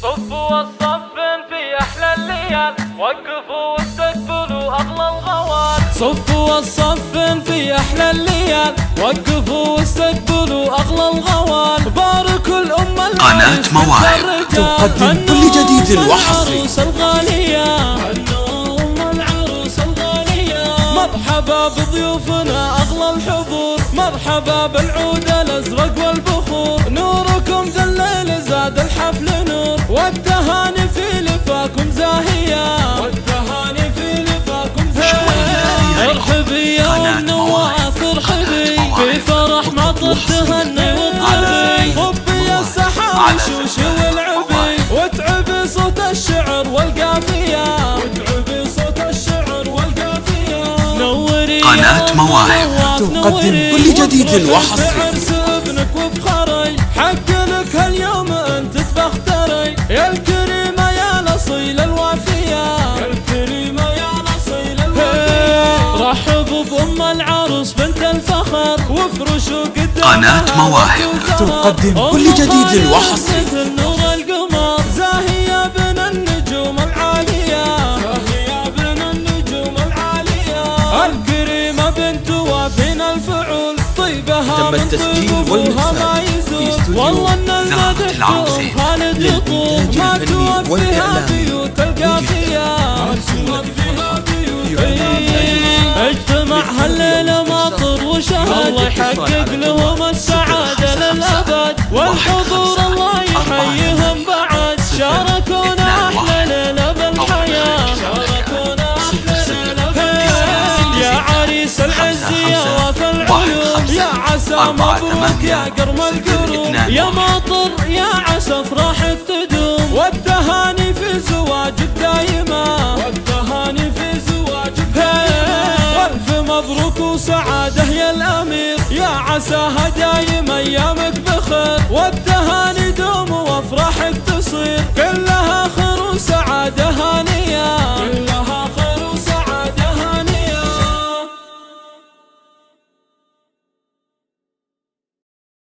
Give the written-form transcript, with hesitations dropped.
صفوا الصفين في أحلى الليال، وقفوا واستقبلوا أغلى الغوال. صفوا الصفين في أحلى الليال، وقفوا واستقبلوا أغلى الغوال. باركوا الأمة قناة مواهب تقدم كل جديد وحصري. مرحبا بضيوفنا أغلى الحضور، مرحبا بالعود الأزرق والبخور. نوركم ذا الليل زاد الحفل نور، والتهاني في لفاكم زاهية، والتهاني في لفاكم زاهية. ارحبي يا ام نواف ارحبي، في فرح مطر تهني واطربي. طبي السحاب شوشي والعبي، واتعبي صوت الشعر والقافية، واتعبي صوت الشعر والقافية. نوري قناة مواهب تقدم كل جديد وحصري. بعرس ابنك وبخري، حق لك هاليوم انت تفختري. يا الكريمة يا الأصيل الوافية، يا الكريمة يا الأصيل الوافية. رحبوا بأم العروس بنت الفخر، وافرشوا قدامها قناة مواهب تقدم كل جديد وحصري. نور القمر زاهية بين النجوم العالية، زاهية بين النجوم العالية. الكريمة بنت وافينا الفعول، طيبها تم التسجيل والمكساج في استوديو والله ان المدح خالد يطوب، ما توفيها بيوت القافية، اجتمع هالليلة ماطر وشهد، الله يحقق لهم السعادة للأبد، والحضور الله يحييهم بعد. شاركونا أحلى ليلة بالحياة، شاركونا أحلى ليلة بالحياة. يا عريس العز يا وفا العيون، يا عسى مبروك يا قرم القلوب. يا ماطر يا عسى افراحك تدوم، والتهاني في زواجك دايما، والتهاني في زواجك دايما. والف مبروك وسعاده يا الامير، يا عساها دايما ايامك بخير، والتهاني دوم وافراحك تصير.